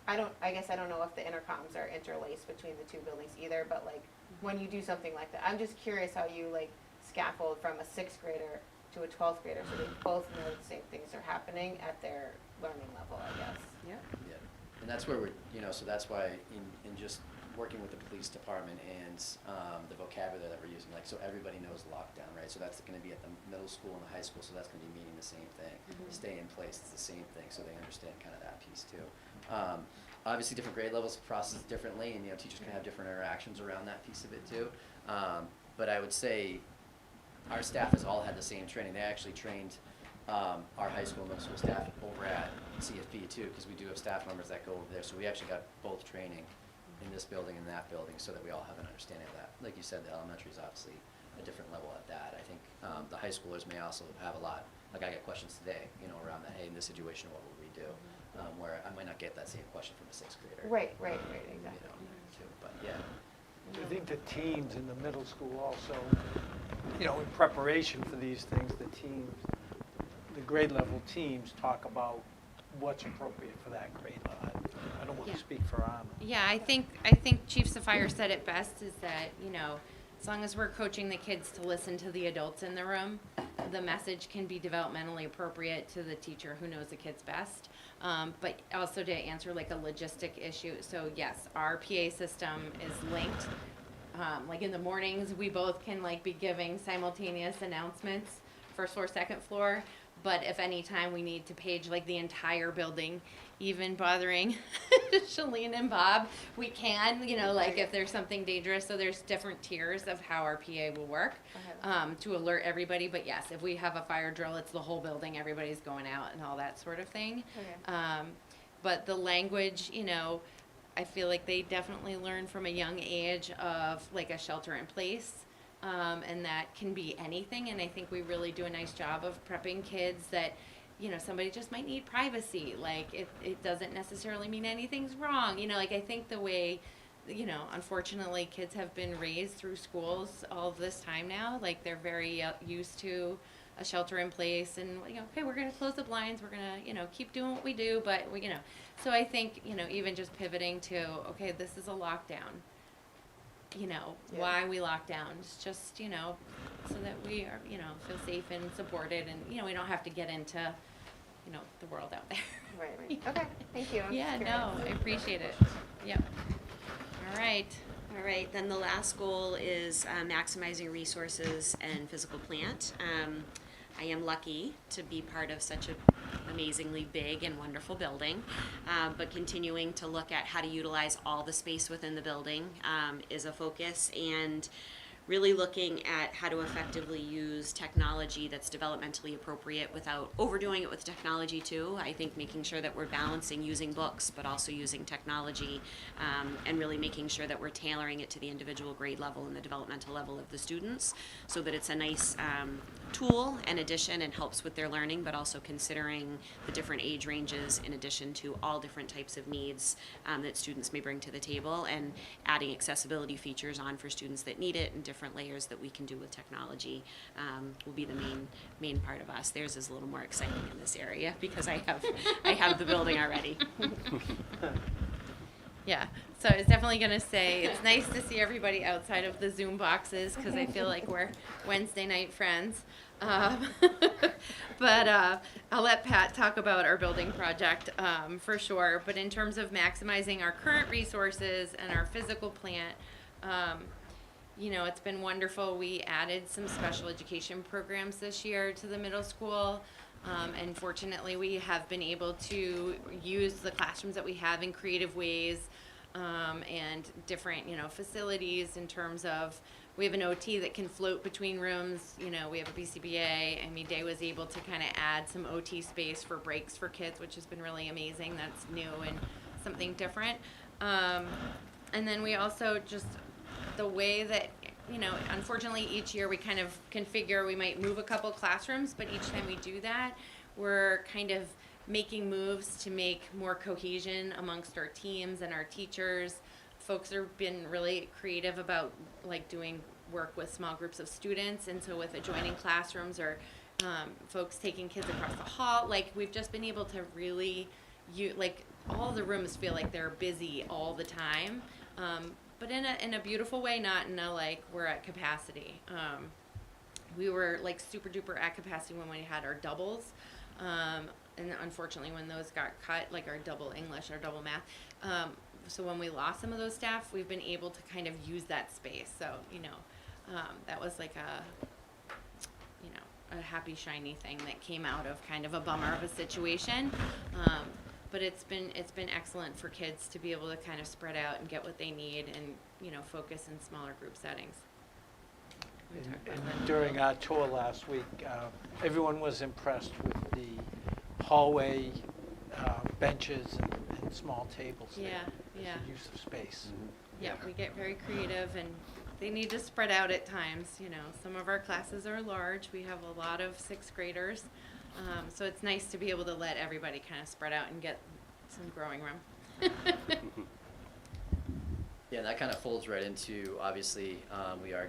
I guess I don't know if the intercoms are interlaced between the two buildings either, but like when you do something like that, I'm just curious how you like scaffold from a 6th grader to a 12th grader so they both know the same things are happening at their learning level, I guess. Yeah. Yeah, and that's where we're, you know, so that's why in just working with the police department and the vocabulary that we're using, like, so everybody knows lockdown, right? So that's gonna be at the middle school and the high school, so that's gonna be meaning the same thing. Stay in place, it's the same thing, so they understand kind of that piece too. Obviously, different grade levels process differently, and, you know, teachers can have different interactions around that piece of it too. But I would say our staff has all had the same training. They actually trained our high school and middle school staff over at CFP too, because we do have staff members that go over there. So we actually got both training in this building and that building, so that we all have an understanding of that. Like you said, the elementary is obviously a different level at that. I think the high schoolers may also have a lot. Like, I get questions today, you know, around that. Hey, in this situation, what would we do? Where I might not get that same question from a 6th grader. Right, exactly. You know, too, but yeah. I think the teams in the middle school also, you know, in preparation for these things, the grade level teams talk about what's appropriate for that grade level. I don't want Yeah. to speak for Anna. Yeah, I think Chief Sapphire said it best, is that, you know, as long as we're coaching the kids to listen to the adults in the room, the message can be developmentally appropriate to the teacher who knows the kids best. But also to answer like a logistic issue, so yes, our PA system is linked. Like in the mornings, we both can like be giving simultaneous announcements, 1st floor, 2nd floor. But if any time we need to page like the entire building, even bothering Shalene and Bob, we can, you know, like if there's something dangerous. So there's different tiers of how our PA will work to alert everybody. But yes, if we have a fire drill, it's the whole building, everybody's going out and all that sort of thing. But the language, you know, I feel like they definitely learn from a young age of like a shelter in place. And that can be anything, and I think we really do a nice job of prepping kids that, you know, somebody just might need privacy. Like, it doesn't necessarily mean anything's wrong. You know, like, I think the way, you know, unfortunately, kids have been raised through schools all of this time now. Like, they're very used to a shelter in place, and, you know, okay, we're going to close the blinds, we're going to, you know, keep doing what we do, but, we, you know. So I think, you know, even just pivoting to, okay, this is a lockdown. You know, why we lock down. It's just, you know, so that we are, you know, feel safe and supported, and, you know, we don't have to get into, you know, the world out there. Right. Okay, thank you. I'm Yeah, just no, curious. I appreciate it. Yep. All right. All right, then the last goal is maximizing resources and physical plant. I am lucky to be part of such an amazingly big and wonderful building, but continuing to look at how to utilize all the space within the building is a focus, and really looking at how to effectively use technology that's developmentally appropriate without overdoing it with technology too. I think making sure that we're balancing using books but also using technology, and really making sure that we're tailoring it to the individual grade level and the developmental level of the students, so that it's a nice tool and addition and helps with their learning, but also considering the different age ranges in addition to all different types of needs that students may bring to the table, and adding accessibility features on for students that need it, and different layers that we can do with technology will be the main part of us. Theirs is a little more exciting in this area because I have the building already. Yeah, so I was definitely going to say it's nice to see everybody outside of the Zoom boxes because I feel like we're Wednesday night friends. Um, but I'll let Pat talk about our building project for sure. But in terms of maximizing our current resources and our physical plant, you know, it's been wonderful. We added some special education programs this year to the middle school. And fortunately, we have been able to use the classrooms that we have in creative ways and different, you know, facilities in terms of we have an OT that can float between rooms. You know, we have a BCBA. I mean, Day was able to kind of add some OT space for breaks for kids, which has been really amazing. That's new and something different. And then we also just the way that, you know, unfortunately each year we kind of configure, we might move a couple classrooms, but each time we do that, we're kind of making moves to make more cohesion amongst our teams and our teachers. Folks have been really creative about like doing work with small groups of students, and so with adjoining classrooms or folks taking kids across the hall, like we've just been able to really, like all the rooms feel like they're busy all the time. But in a beautiful way, not in a like we're at capacity. We were like super duper at capacity when we had our doubles, and unfortunately when those got cut, like our double English, our double math. So when we lost some of those staff, we've been able to kind of use that space. So you know, that was like a happy shiny thing that came out of kind of a bummer of a situation. But it's been excellent for kids to be able to kind of spread out and get what they need and, you know, focus in smaller group settings. And during our tour last week, everyone was impressed with the hallway benches and small tables there. Yeah. The use of space. Yeah, we get very creative and they need to spread out at times. You know, some of our classes are large. We have a lot of 6th graders. So it's nice to be able to let everybody kind of spread out and get some growing room. Yeah, that kind of folds right into, obviously, we are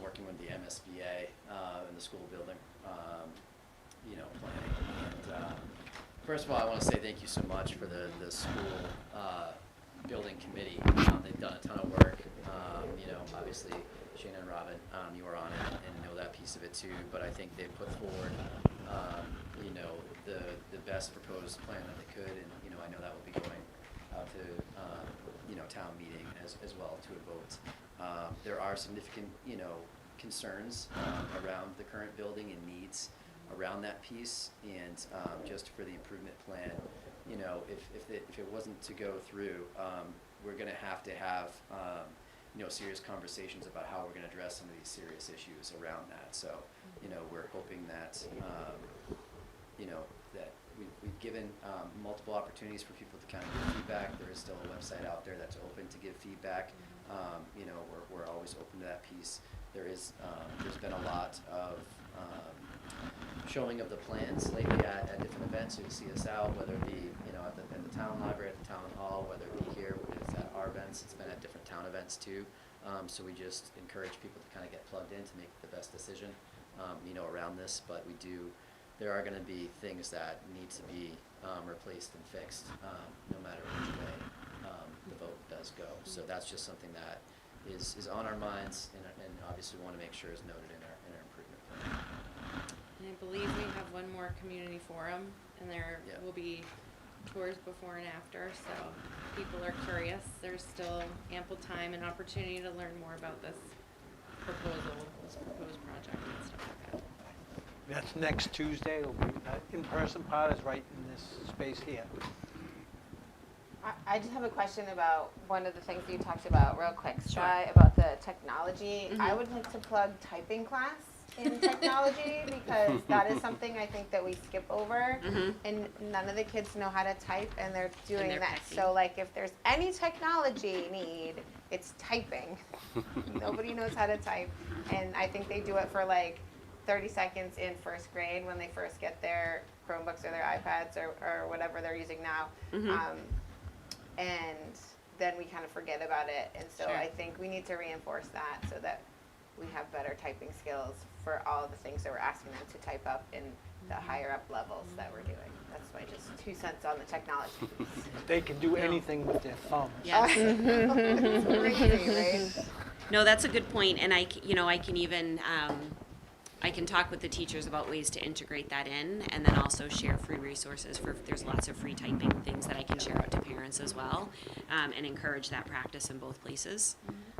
working with the MSBA in the school building, you know, planning. And first of all, I want to say thank you so much for the school building committee. They've done a ton of work. You know, obviously, Shana and Robin, you were on it and know that piece of it too, but I think they put forward you know, the best proposed plan that they could, and you know, I know that will be going out to you know, town meeting as well to a vote. There are significant, you know, concerns around the current building and needs around that piece, and just for the improvement plan, you know, if it wasn't to go through, we're going to have you know, serious conversations about how we're going to address some of these serious issues around that. So, you know, we're hoping that, you know, that we've given multiple opportunities for people to kind of give feedback. There is still a website out there that's open to give feedback. You know, we're always open to that piece. There's been a lot of showing of the plans lately at different events. You'll see us out, whether it be, you know, at the town library, at the town hall, whether it be here, whether it's at our events. It's been at different town events too. So we just encourage people to kind of get plugged in to make the best decision, you know, around this. But there are going to be things that need to be replaced and fixed, no matter which way the vote does go. So that's just something that is on our minds, and obviously we want to make sure is noted in our improvement plan. And I believe we have one more community forum, and there will be tours before and after, so if people are curious, there's still ample time and opportunity to learn more about this proposed project and stuff like that. That's next Tuesday. It'll be, in-person part is right in this space here. I just have a question about one of the things you talked about real quick, Sure. Sky, about the technology. Mhm. I would like to plug typing class in technology because that is something I think that we skip over, and none of the kids know how to type, and they're doing they're that. techie. So like if there's any technology need, it's typing. Nobody knows how to type, and I think they do it for like 30 seconds in 1st grade when they first get their Chromebooks or their iPads or whatever they're using now. And then we kind of forget about it, and so Sure. I think we need to reinforce that so that we have better typing skills for all of the things that we're asking them to type up in the higher up levels that we're doing. That's my just 2 cents on the technology. They can do anything with their thumbs. Yes. It's crazy, right? No, that's a good point, and I can even, I can talk with the teachers about ways to integrate that in, and then also share free resources there's lots of free typing things that I can share out to parents as well, and encourage that practice in both places.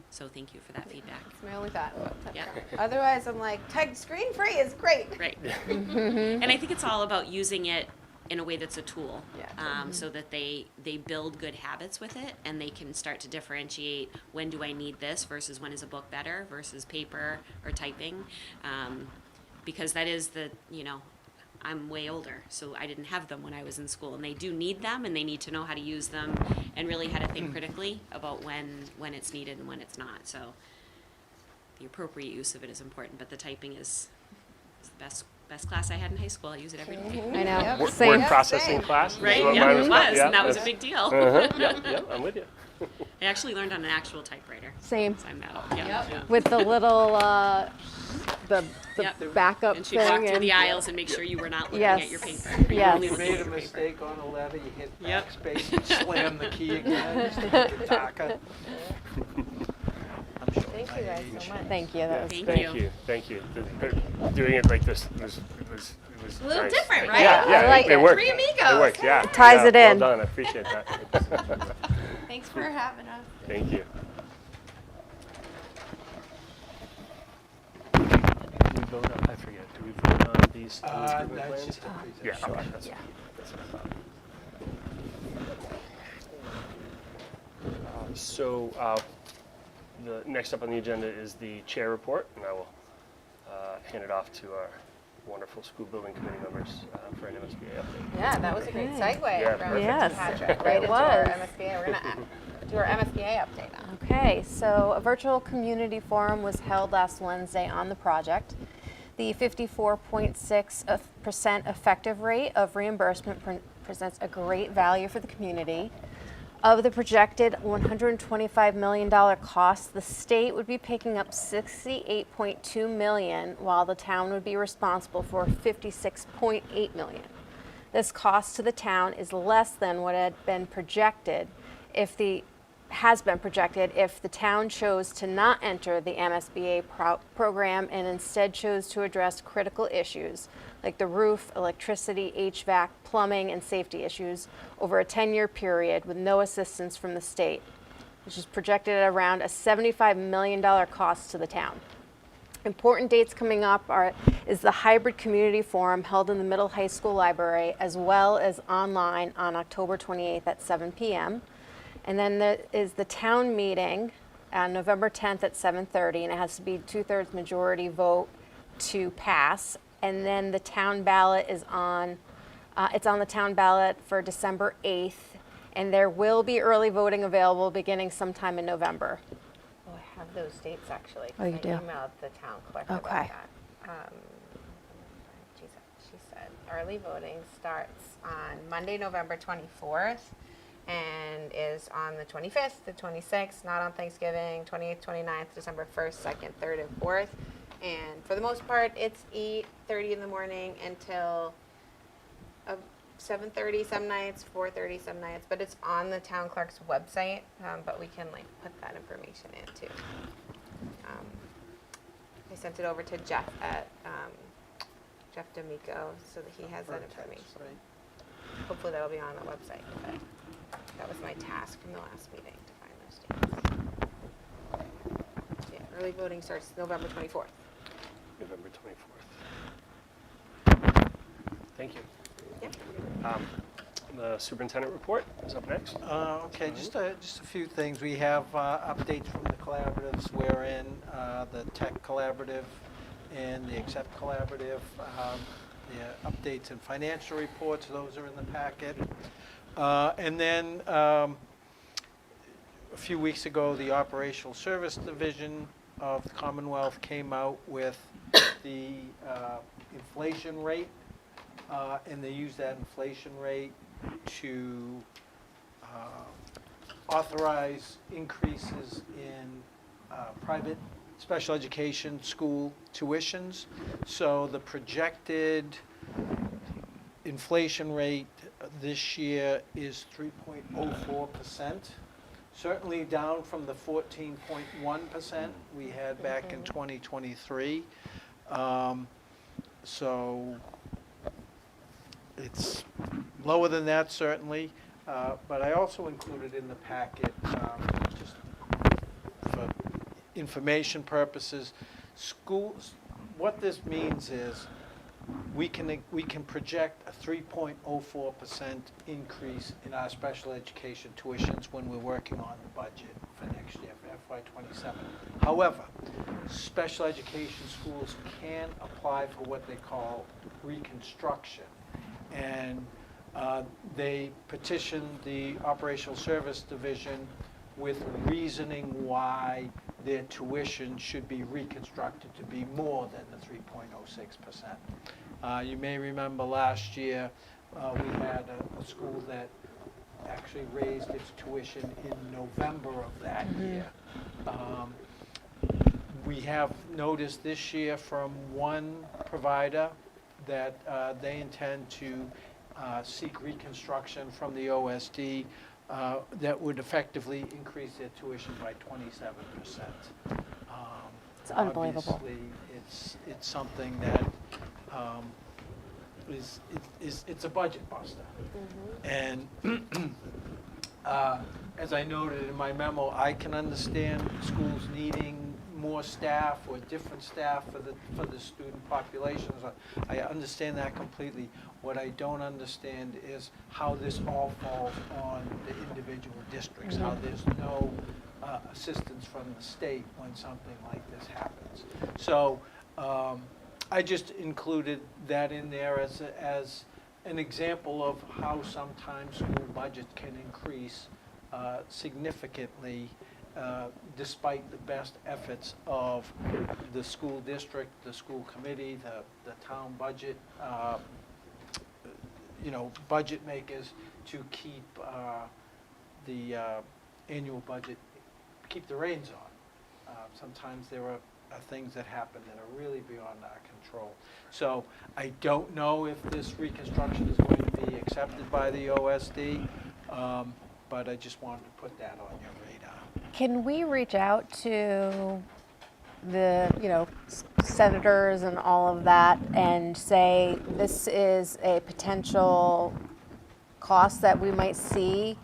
So thank you for that feedback. That's my only thought about that. Yeah. Otherwise, I'm like, screen free is great. Right. And I think it's all about using it in a way that's a tool, Yeah. so that they build good habits with it, and they can start to differentiate when do I need this versus when is a book better versus paper or typing, because that is I'm way older, so I didn't have them when I was in school, and they do need them, and they need to know how to use them and really how to think critically about when it's needed and when it's not. So the appropriate use of it is important, but the typing is the best class I had in high school. I use it every day. I know. Word Same. processing class. is Right? what Yeah, mine it called. was, Yeah, and that was a that's- big deal. Yep, I'm with you. I actually learned on an actual typewriter. Same. So I'm metal. Yeah. With the little, the Yep. backup And she'd thing. walk through the and- ails and make sure you were not looking Yes. at your paper. Yes. Only You looking made at a your paper. mistake on a letter, you hit Yep. backspace and slam the key again, just hit the tacker. I'm sure Thank you guys so much. Thank you. That Yes, was Thank thank you. you. Thank you. Doing it like this was A little nice. different, right? Yeah, yeah, I like it it. worked. Three amigos. It worked, yeah. Ties yeah, it in. Well done, I appreciate that. Thanks for having us. Thank you. Do we vote on, I forget, do we vote on these improvement That's plans? just a Yeah, presentation. okay, that's what I thought. So the next up on the agenda is the chair report, and I will hand it off to our wonderful school building committee members for an MSBA update. Yeah, that was a great Okay. segue Yeah, from perfect. Yes, Patrick, it right into our was. MSBA. We're gonna do our MSBA update now. Okay, so a virtual community forum was held last Wednesday on the project. The 54.6% effective rate of reimbursement presents a great value for the community. Of the projected $125 million cost, the state would be picking up $68.2 million, while the town would be responsible for $56.8 million. This cost to the town is less than what had been projected if the town chose to not enter the MSBA program and instead chose to address critical issues like the roof, electricity, HVAC, plumbing, and safety issues over a 10-year period with no assistance from the state, which is projected at around a $75 million cost to the town. Important dates coming up is the hybrid community forum held in the middle high school library, as well as online on October 28th at 7 p.m. And then there is the town meeting on November 10th at 7:30, and it has to be 2/3 majority vote to pass. And then the town ballot is on the town ballot for December 8th, and there will be early voting available beginning sometime in November. Oh, I have those dates actually. 'cause Oh, you I do? emailed the town clerk about Okay. that. She said early voting starts on Monday, November 24th, and is on the 25th, the 26th, not on Thanksgiving, 28th, 29th, December 1st, 2nd, 3rd, and 4th. And for the most part, it's 8:30 in the morning until 7:30 some nights, 4:30 some nights, but it's on the town clerk's website, but we can put that information in too. I sent it over to Jeff at Jeff D'Amico so that he has that information. Hopefully that'll be on the website, but that was my task from the last meeting to find those dates. Yeah, early voting starts November 24th. November 24th. Thank you. Yeah. The superintendent report is up next. Okay, just a few things. We have updates from the collaboratives wherein the Tech Collaborative and the Accept Collaborative, the updates and financial reports, those are in the packet. And then a few weeks ago, the Operational Service Division of the Commonwealth came out with the inflation rate, and they use that inflation rate to authorize increases in private special education school tuitions. So the projected inflation rate this year is 3.04%, certainly down from the 14.1% we had back in 2023. So it's lower than that, certainly, but I also included in the packet, just for information purposes, schools, what this means is we can project a 3.04% increase in our special education tuitions when we're working on the budget for next year, for FY27. However, special education schools can apply for what they call reconstruction. And they petitioned the Operational Service Division with reasoning why their tuition should be reconstructed to be more than the 3.06%. You may remember last year we had a school that actually raised its tuition in November of that year. We have noticed this year from one provider that they intend to seek reconstruction from the OSD that would effectively increase their tuition by 27%. It's unbelievable. Obviously, it's something that it's a budget buster. And as I noted in my memo, I can understand schools needing more staff or different staff for the student populations. I understand that completely. What I don't understand is how this all falls on the individual districts, how there's no assistance from the state when something like this happens. So I just included that in there as an example of how sometimes school budget can increase significantly despite the best efforts of the school district, the school committee, the town budget, budget makers to keep the annual budget, keep the reins on. Sometimes there are things that happen that are really beyond our control. So I don't know if this reconstruction is going to be accepted by the OSD, but I just wanted to put that on your radar. Can we reach out to the, senators and all of that and say this is a potential cost that we might see?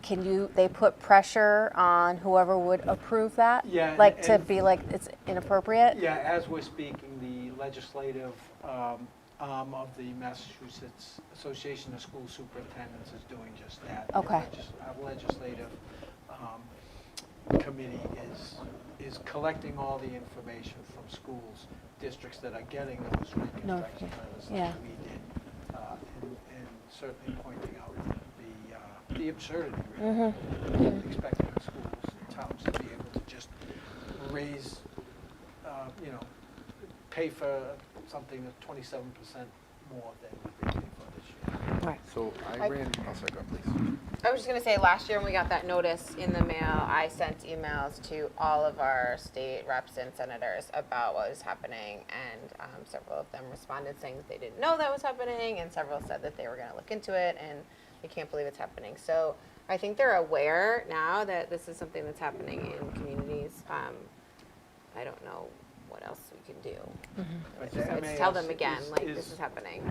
They put pressure on whoever would approve that? Yeah, Like to and- be like it's inappropriate? Yeah, as we're speaking, the legislative arm of the Massachusetts Association of School Superintendents is doing just that. Okay. Our legislative committee is collecting all the information from schools, districts that are getting those reconstruction notices yeah. that we did, and certainly pointing out the absurdity, really, expecting schools and towns to be able to just raise, pay for something that's 27% more than what they paid for this year. Right. So I ran, oh, sorry, go ahead, please. I was just gonna say, last year when we got that notice in the mail, I sent emails to all of our state reps and senators about what was happening, and several of them responded saying that they didn't know that was happening, and several said that they were gonna look into it, and they can't believe it's happening. So I think they're aware now that this is something that's happening in communities. I don't know what else we can do. But Just, the I'd tell them MAS again, this is happening.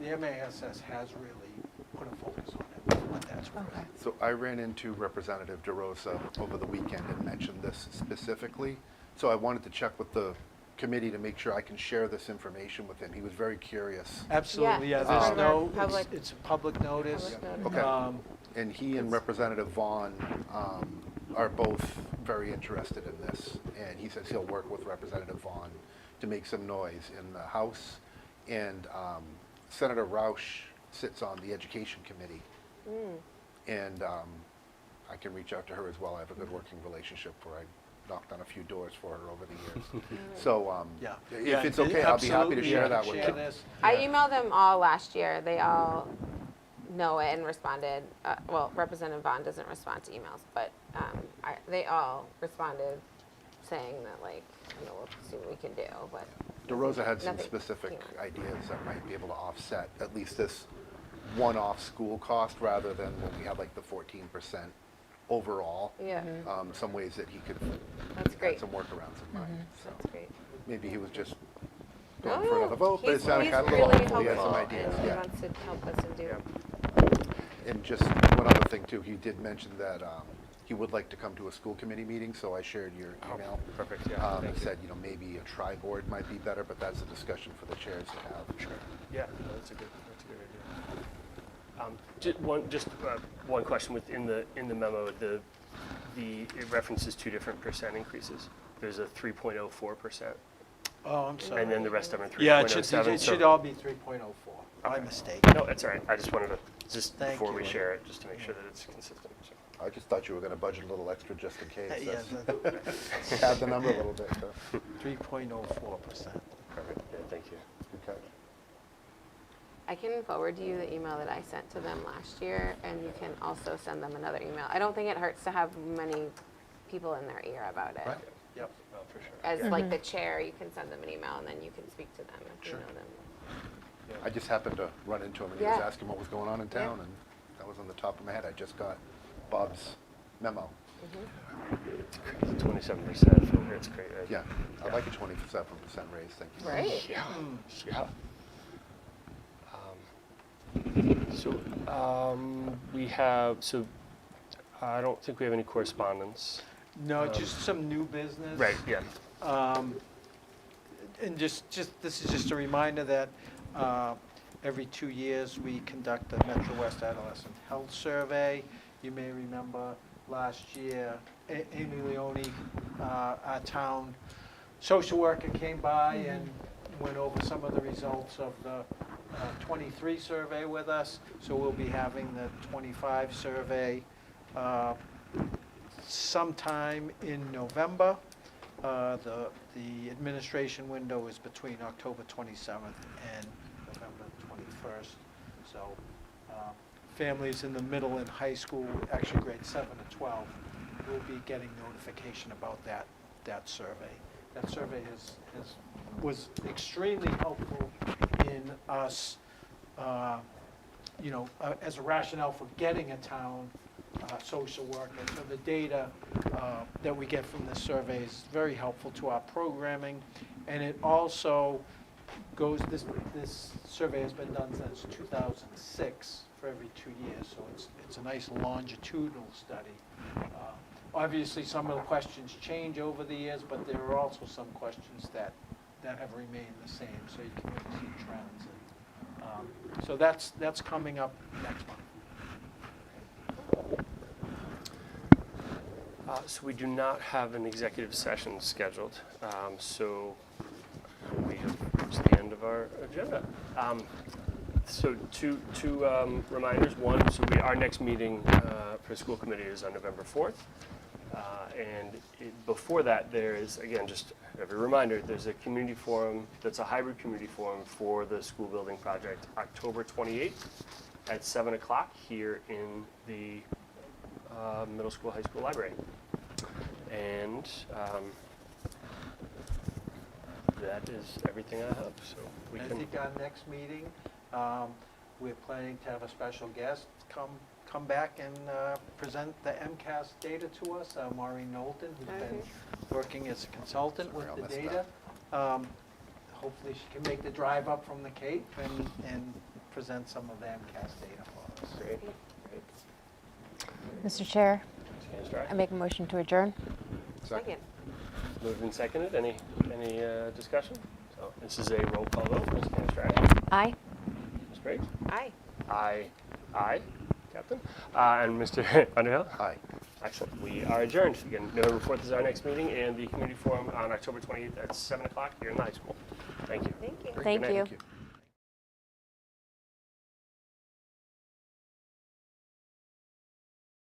The MASS has really put a focus on it, what that's worth. Okay. So I ran into Representative DeRosa over the weekend and mentioned this specifically. So I wanted to check with the committee to make sure I can share this information with him. He was very curious. Absolutely, yeah, it's there's part of our no, public- it's a public notice. Public Okay. Um, And he and Representative Vaughn are both very interested in this. And he says he'll work with Representative Vaughn to make some noise in the House. And Senator Roush sits on the Education Committee. And I can reach out to her as well. I have a good working relationship where I knocked on a few doors for her over the years. So Yeah. if it's okay, I'll be happy to absolutely, share yeah, that with share you. this. I Yeah. emailed them all last year. They all know it and responded. Well, Representative Vaughn doesn't respond to emails, but they all responded saying that, like, you know, we'll see what we can do, but. DeRosa had some Nothing, specific you know. ideas that might be able to offset at least this one-off school cost rather than when we had like the 14% overall. Yeah, Some ways that he could That's had great. some workarounds in mind. So that's great. maybe he was just No, going for another vote, but it he's- sounded he's kind of a little really hopeful. He had some helpful, ideas. and he Yeah. wants to help us and do. And just one other thing too, he did mention that he would like to come to a school committee meeting, so I shared your email. Perfect, yeah, And thank you. said, you know, maybe a tri-board might be better, but that's a discussion for the chairs to have. Sure. Yeah, no, that's a good idea. Just one question within the memo. It references two different percent increases. There's a 3.04%, Oh, I'm sorry. and then the rest of them are 3.07. Yeah, it should so- all be 3.04. My Okay. mistake. No, that's all right. I just wanted to, just Thank before we you. share it, just to make sure that it's consistent. So. I just thought you were gonna budget a little extra just in case. Yeah, That's- Add the number a little bit. 3.04%. Perfect. Yeah, thank you. Okay. I can forward you the email that I sent to them last year, and you can also send them another email. I don't think it hurts to have many people in their ear about it. Right. Yep. Oh, for sure. As like the chair, you can send them an email, and then you can speak to them if Sure. you know them. I just happened to run into him and he was Yeah. asking what was going on in town, and that was on the top of my head. I just got Bob's memo. It's crazy. 27% over. It's great. Right? Yeah, I like a 27% raise, thank you. Right? Yeah. Yeah. We have, so I don't think we have any correspondence. No, just some new business. Right, yeah. And this is just a reminder that every 2 years, we conduct a Metro West Adolescent Health Survey. You may remember last year, Amy Leone, our town social worker, came by and went over some of the results of the 23 survey with us. So we'll be having the 25 survey sometime in November. The administration window is between October 27th and November 21st. So families in the middle and high school, actually grades 7 to 12, will be getting notification about that survey. That survey was extremely helpful in us, as a rationale for getting a town social worker. So the data that we get from this survey is very helpful to our programming, and it also goes, this survey has been done since 2006 for every 2 years, so it's a nice longitudinal study. Obviously, some of the questions change over the years, but there are also some questions that have remained the same, so you can really see trends. And, so that's coming up next month. So we do not have an executive session scheduled, so we have reached the end of our agenda. So two reminders. One, so our next meeting for school committee is on November 4th. And before that, there is, again, just every reminder, there's a community forum that's a hybrid community forum for the school building project, October 28th at 7 o'clock here in the middle school, high school library. And that is everything I have. So we I can. think our next meeting, we're planning to have a special guest come back and present the MCAS data to us, Maureen Knowlton, who's been working as a consultant with Sorry, the I'll miss data. Hopefully she can make the drive up from the Cape and present some of the MCAS data for us. Great. Mr. Chair, Ms. Canstrad? I make a motion to adjourn. Second. Moved and seconded. Any discussion? So this is a roll call vote. Ms. Canstrad? Aye. Ms. Briggs? Aye. Aye, Captain. And Mr. Underhill? Aye. Excellent. We are adjourned. Again, November 4th is our next meeting, and the community forum on October 28th at 7 o'clock here in the high school. Thank you. Thank you. Good Thank night. you. Thank you.